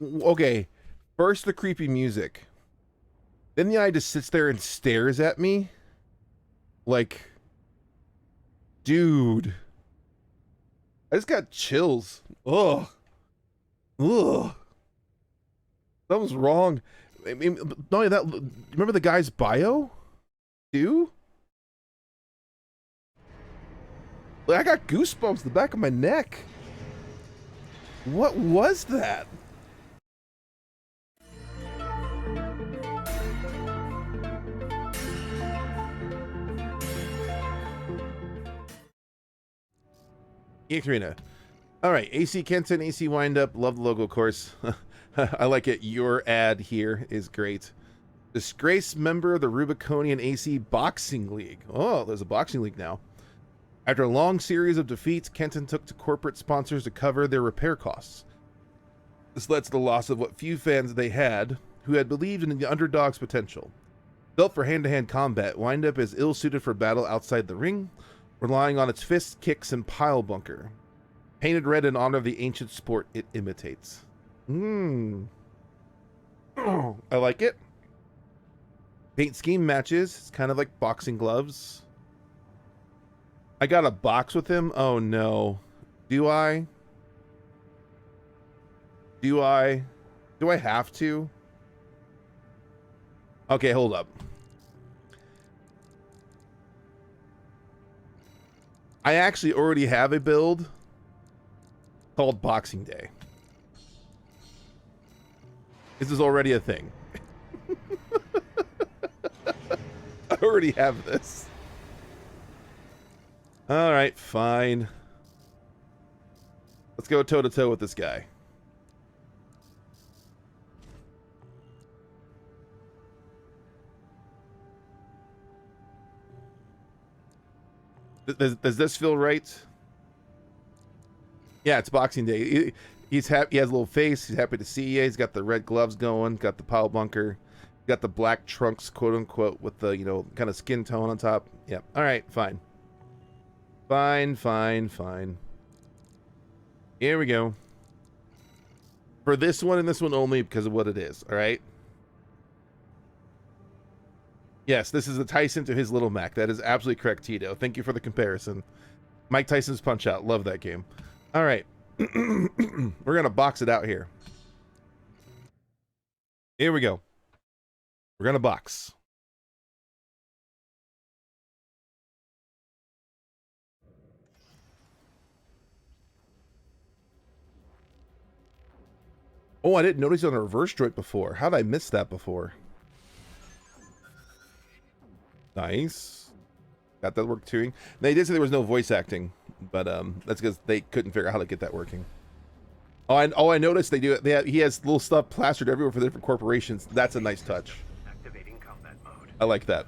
Okay, first the creepy music. Then the guy just sits there and stares at me. Like, dude. I just got chills. Ugh. Ugh. Something's wrong. I mean, not only that, remember the guy's bio? Too? Like, I got goosebumps in the back of my neck. What was that? Arena. All right, AC Kenton, AC Windup. Love the logo, of course. I like it. Your ad here is great. Disgraced member of the Rubiconian AC Boxing League. Oh, there's a boxing league now. After a long series of defeats, Kenton took to corporate sponsors to cover their repair costs. This led to the loss of what few fans they had who had believed in the underdog's potential. Built for hand-to-hand combat, Windup is ill-suited for battle outside the ring, relying on its fists, kicks, and pile bunker. Painted red in honor of the ancient sport it imitates. I like it. Paint scheme matches. It's kind of like boxing gloves. I got a box with him? Oh no. Do I? Do I have to? Okay, hold up. I actually already have a build called Boxing Day. This is already a thing. I already have this. All right, fine. Let's go toe to toe with this guy. Does this feel right? Yeah, it's Boxing Day. He's happy. He has a little face. He's happy to see you. He's got the red gloves going. Got the pile bunker. Got the black trunks, quote unquote, with the, you know, kind of skin tone on top. Yep. All right, fine. Fine. Here we go. For this one and this one only because of what it is. All right. Yes, this is the Tyson to his Little Mac. That is absolutely correct, Tito. Thank you for the comparison. Mike Tyson's Punch Out. Love that game. All right. We're going to box it out here. Here we go. We're going to box. Oh, I didn't notice on a reverse joint before. How did I miss that before? Nice. Got that work too. They did say there was no voice acting, but that's because they couldn't figure out how to get that working. Oh, I noticed they do it. He has little stuff plastered everywhere for the different corporations. That's a nice touch. Activating combat mode. I like that.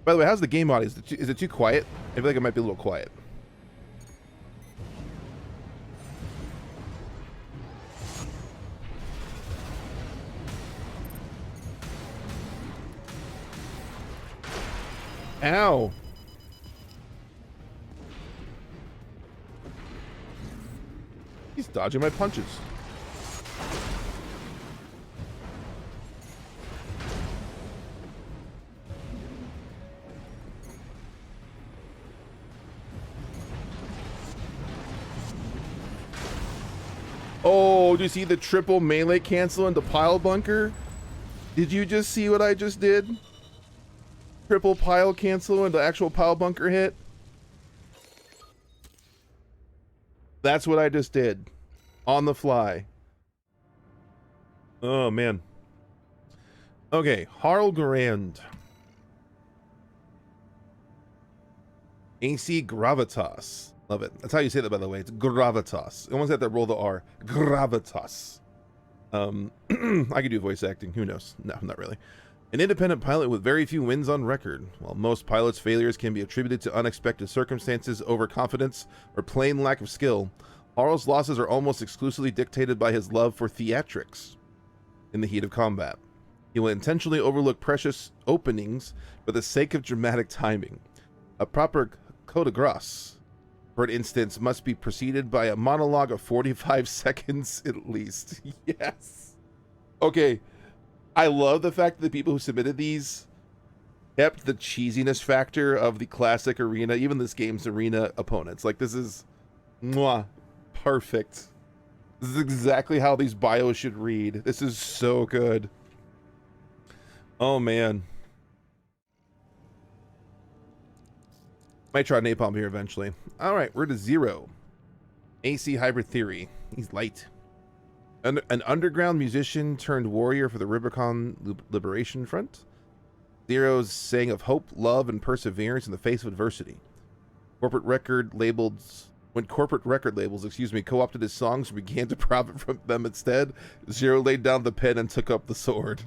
By the way, how's the game audio? Is it too quiet? I feel like it might be a little quiet. Ow. He's dodging my punches. Oh, do you see the triple melee cancel into pile bunker? Did you just see what I just did? Triple pile cancel into actual pile bunker hit? That's what I just did. On the fly. Oh, man. Okay, Harl Grand. AC Gravitas. Love it. That's how you say that, by the way. It's Gravitas. You almost have to roll the R. Gravitas. I could do voice acting. Who knows? No, not really. An independent pilot with very few wins on record. While most pilots' failures can be attributed to unexpected circumstances, overconfidence, or plain lack of skill, Harl's losses are almost exclusively dictated by his love for theatrics. In the heat of combat, he will intentionally overlook precious openings for the sake of dramatic timing. A proper coup de grace, for instance, must be preceded by a monologue of 45 seconds at least. Yes. Okay, I love the fact that the people who submitted these kept the cheesiness factor of the classic arena, even this game's arena opponents. Like, this is mwah, perfect. This is exactly how these bios should read. This is so good. Oh man. Might try napalm here eventually. All right, we're to 0. AC Hybrid Theory. He's light. An underground musician turned warrior for the Rubicon Liberation Front. 0's saying of hope, love, and perseverance in the face of adversity. When corporate record labels, co-opted his songs and began to profit from them instead, 0 laid down the pen and took up the sword.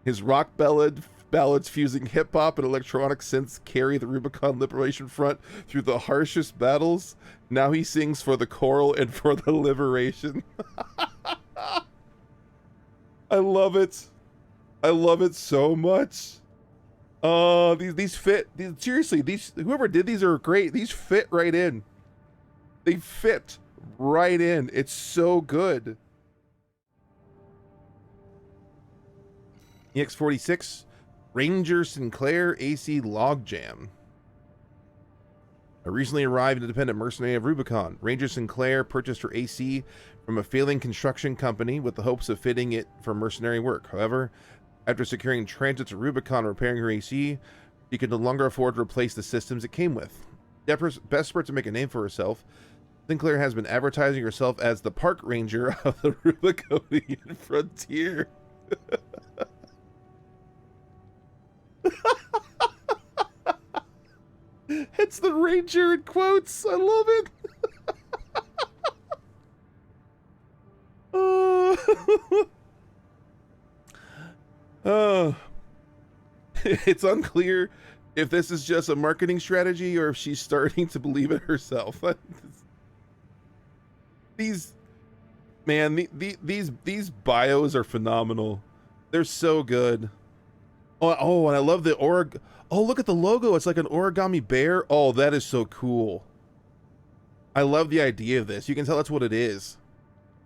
His rock ballads fusing hip-hop and electronic synths carry the Rubicon Liberation Front through the harshest battles. Now he sings for the choral and for the liberation. I love it. I love it so much. These fit. Seriously, whoever did these are great. These fit right in. They fit right in. It's so good. EX46, Ranger Sinclair AC Logjam. A recently arrived independent mercenary of Rubicon, Ranger Sinclair purchased her AC from a failing construction company with the hopes of fitting it for mercenary work. However, after securing transit to Rubicon and repairing her AC, she could no longer afford to replace the systems it came with. Desperate to make a name for herself, Sinclair has been advertising herself as the park ranger of the Rubiconian frontier. It's the ranger in quotes. I love it. It's unclear if this is just a marketing strategy or if she's starting to believe it herself. These bios are phenomenal. They're so good. Oh, and I love the oh, look at the logo. It's like an origami bear. Oh, that is so cool. I love the idea of this. You can tell that's what it is.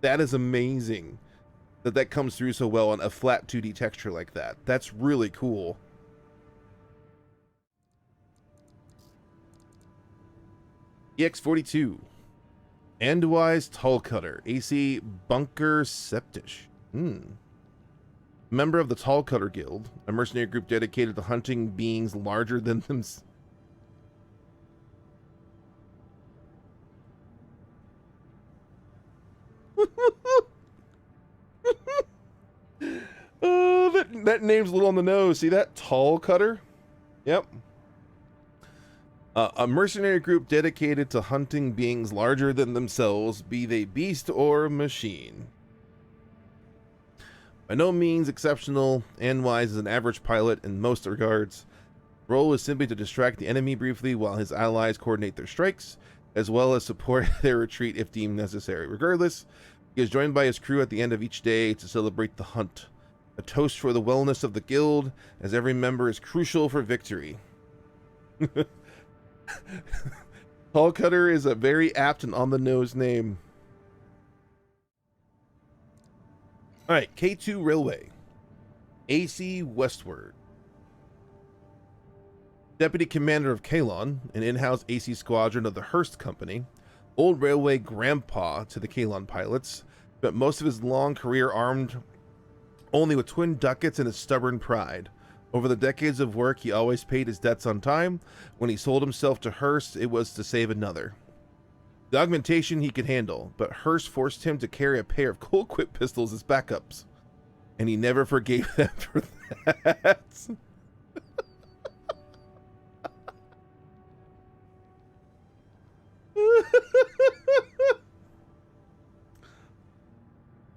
That is amazing that comes through so well on a flat 2D texture like that. That's really cool. EX42. Andwise Tall Cutter. AC Bunker Septish. Member of the Tall Cutter Guild, a mercenary group dedicated to hunting beings larger than themselves. Oh, that name's a little on the nose. See that? Tall Cutter? Yep. A mercenary group dedicated to hunting beings larger than themselves, be they beast or machine. By no means exceptional, Andwise is an average pilot in most regards. His role is simply to distract the enemy briefly while his allies coordinate their strikes, as well as support their retreat if deemed necessary. Regardless, he is joined by his crew at the end of each day to celebrate the hunt. A toast for the wellness of the guild, as every member is crucial for victory. Tall Cutter is a very apt and on-the-nose name. Alright, K2 Railway. AC Westward. Deputy Commander of Kalon, an in-house AC squadron of the Hearst Company, old railway grandpa to the Kalon pilots, spent most of his long career armed only with twin ducats and a stubborn pride. Over the decades of work, he always paid his debts on time. When he sold himself to Hearst, it was to save another. The augmentation he could handle, but Hearst forced him to carry a pair of Colt-Quip pistols as backups, and he never forgave them for that.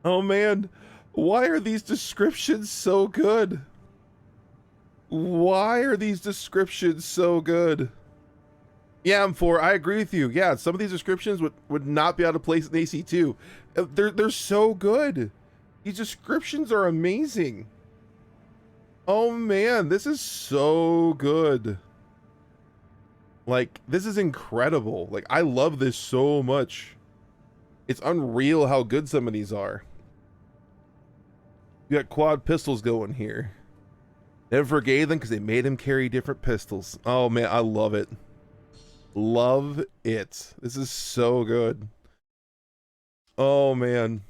Oh man, why are these descriptions so good? Why are these descriptions so good? Yeah, M4, I agree with you. Yeah, some of these descriptions would not be out of place in AC2. They're so good. These descriptions are amazing. Oh man, this is so good. Like, this is incredible. Like, I love this so much. It's unreal how good some of these are. We got quad pistols going here. Never forgave them because they made him carry different pistols. Oh man, I love it. Love it. This is so good. Oh man.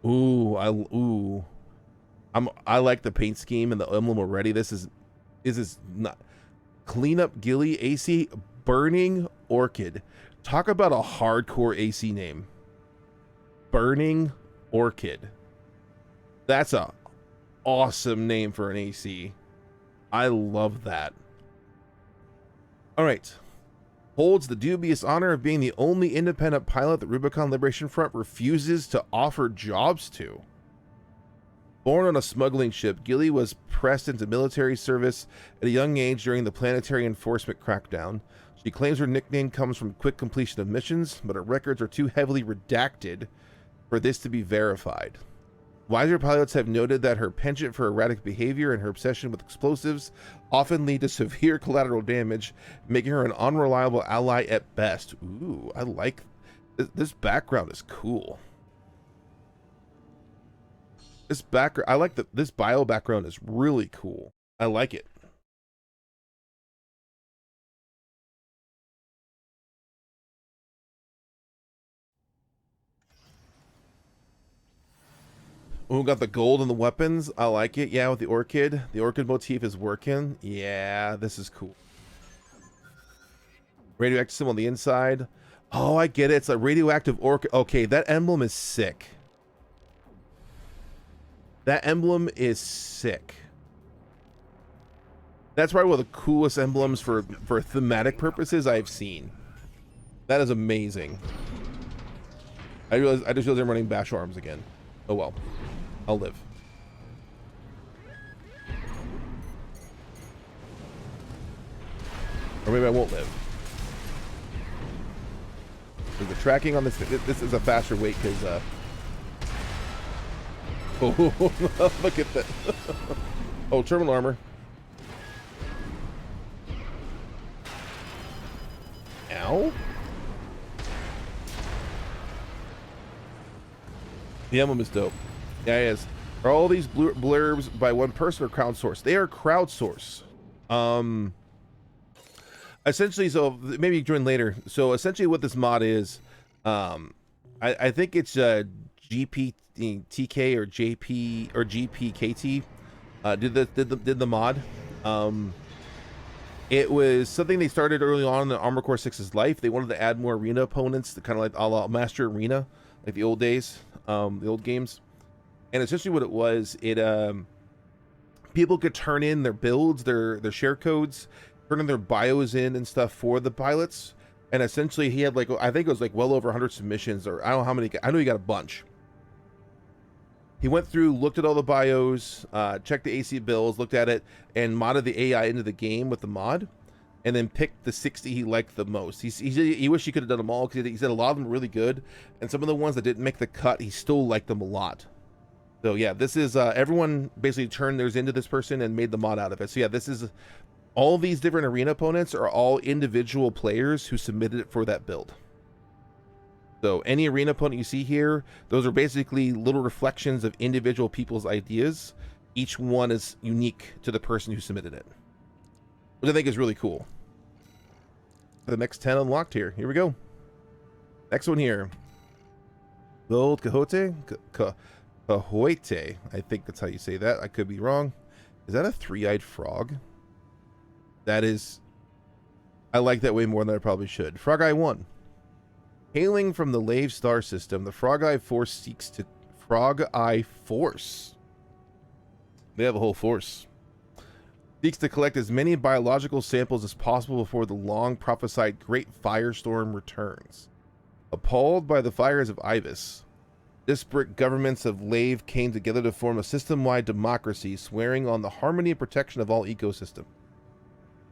Ooh. I like the paint scheme and the emblem already. This is not cleanup Gilly AC Burning Orchid. Talk about a hardcore AC name. Burning Orchid. That's a awesome name for an AC. I love that. All right. Holds the dubious honor of being the only independent pilot the Rubicon Liberation Front refuses to offer jobs to. Born on a smuggling ship, Gilly was pressed into military service at a young age during the planetary enforcement crackdown. She claims her nickname comes from quick completion of missions, but her records are too heavily redacted for this to be verified. Wiser pilots have noted that her penchant for erratic behavior and her obsession with explosives often lead to severe collateral damage, making her an unreliable ally at best. Ooh, I like this background is cool. I like this bio background is really cool. I like it. Oh, got the gold and the weapons. I like it. Yeah, with the orchid. The orchid motif is working. Yeah, this is cool. Radioactive symbol on the inside. Oh, I get it. It's a radioactive orchid. Okay, that emblem is sick. That emblem is sick. That's probably one of the coolest emblems for thematic purposes I've seen. That is amazing. I just realized I'm running bash arms again. Oh well. I'll live. Or maybe I won't live. The tracking on this is a faster weight because oh, look at that. Oh, terminal armor. Ow. The emblem is dope. Yeah, it is. Are all these blurbs by one person or crowdsourced? They are crowdsourced. Essentially, so maybe you join later. So essentially what this mod is, I think it's GPTK or JP or GPKT did the mod. It was something they started early on in the Armored Core 6's life. They wanted to add more arena opponents, kind of like a la Master Arena, like the old days, the old games. And essentially what it was, people could turn in their builds, their share codes, turn in their bios in and stuff for the pilots. And essentially he had like, I think it was like well over 100 submissions, or I don't know how many. I know he got a bunch. He went through, looked at all the bios, checked the AC builds, looked at it, and modded the AI into the game with the mod, and then picked the 60 he liked the most. He wished he could have done them all, because he said a lot of them were really good, and some of the ones that didn't make the cut, he still liked them a lot. So yeah, this is everyone basically turned theirs into this person and made the mod out of it. So yeah, this is all these different arena opponents are all individual players who submitted it for that build. So any arena opponent you see here, those are basically little reflections of individual people's ideas. Each one is unique to the person who submitted it, which I think is really cool. The next 10 unlocked here. Here we go. Next one here. Gold Cahote? Cahoite. I think that's how you say that. I could be wrong. Is that a three-eyed frog? That is... I like that way more than I probably should. Frog Eye 1. Hailing from the Lave star system, the Frog Eye Force seeks to... Frog Eye Force. They have a whole force. Seeks to collect as many biological samples as possible before the long prophesied Great Firestorm returns. Appalled by the fires of Ibis, disparate governments of Lave came together to form a system-wide democracy, swearing on the harmony and protection of all ecosystem.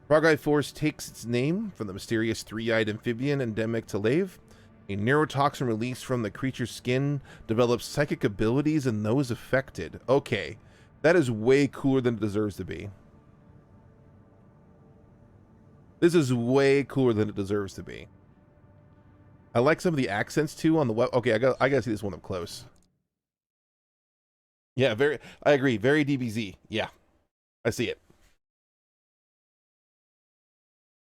Frog Eye Force takes its name from the mysterious three-eyed amphibian endemic to Lave. A neurotoxin released from the creature's skin develops psychic abilities in those affected. Okay, that is way cooler than it deserves to be. This is way cooler than it deserves to be. I like some of the accents too on the web. Okay, I gotta see this one up close. Yeah, I agree. Very DBZ. Yeah, I see it.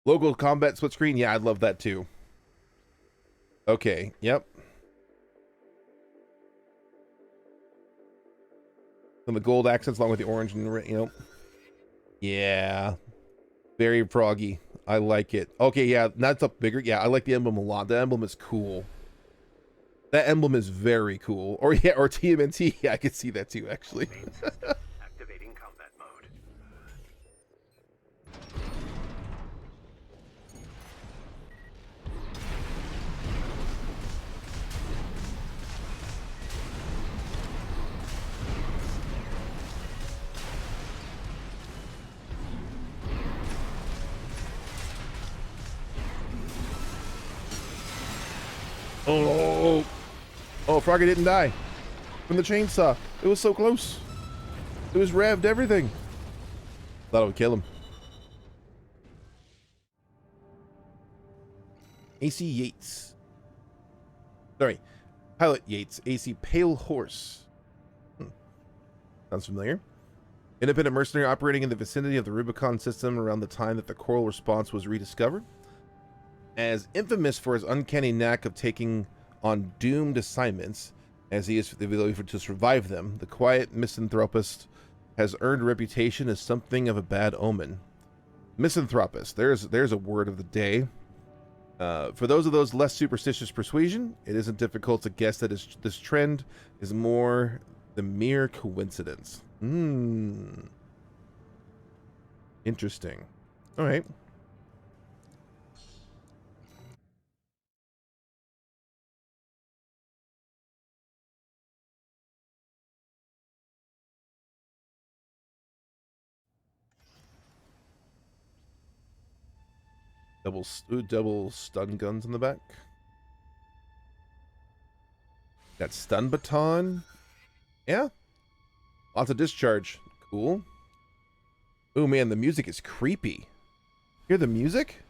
Local combat split screen. Yeah, I'd love that too. Okay. Yep. And the gold accents along with the orange and you know. Yeah. Very proggy. I like it. Okay, yeah, that's up bigger. Yeah, I like the emblem a lot. The emblem is cool. That emblem is very cool. Or yeah, or TMNT. Yeah, I can see that too, actually. Activating combat mode. Oh, oh, Froggy didn't die from the chainsaw. It was so close. It was revved everything. Thought it would kill him. AC Yates. Sorry, Pilot Yates. AC Pale Horse. Sounds familiar. Independent mercenary operating in the vicinity of the Rubicon system around the time that the coral response was rediscovered. As infamous for his uncanny knack of taking on doomed assignments, as he is the ability to survive them, the quiet misanthropist has earned a reputation as something of a bad omen. Misanthropist, there's a word of the day. For those less superstitious persuasion, it isn't difficult to guess that this trend is more than mere coincidence. Interesting. All right. Double stun guns in the back. Got stun baton. Yeah. Lots of discharge. Cool. Oh man, the music is creepy. Hear the music?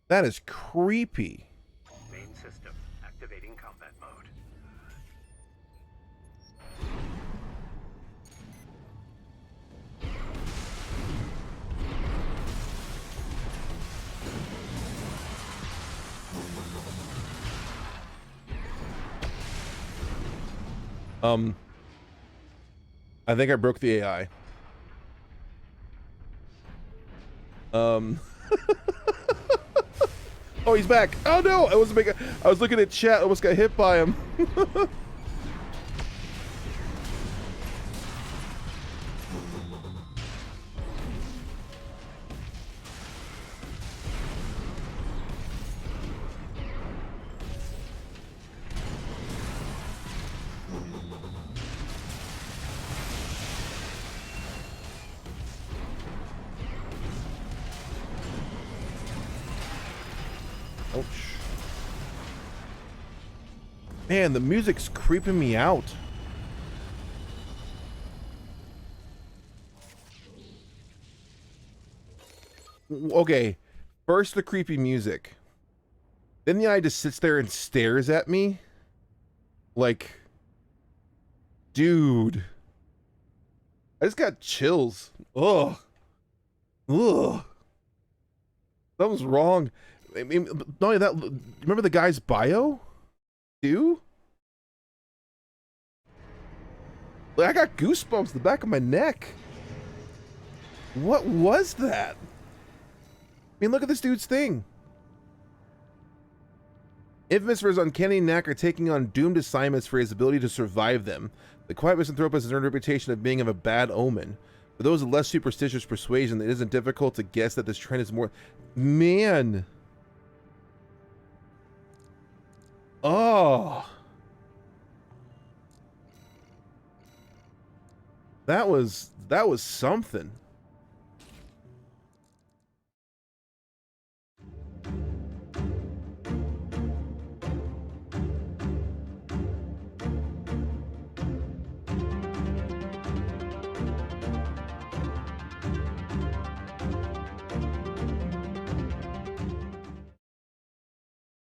That is creepy. Main system activating combat mode. I think I broke the AI. Oh, he's back. Oh no, I was looking at chat, almost got hit by him. Ouch. Man, the music's creeping me out. Okay, first the creepy music. Then the eye just sits there and stares at me. Like, dude. I just got chills. Ugh. Ugh. Something's wrong. I mean, not only that, remember the guy's bio? Too? Like, I got goosebumps the back of my neck. What was that? I mean, look at this dude's thing. Infamous for his uncanny knack of taking on doomed assignments for his ability to survive them, the quiet misanthropist has earned a reputation of being of a bad omen. For those of less superstitious persuasion, it isn't difficult to guess that this trend is more... Man! Oh! That was something.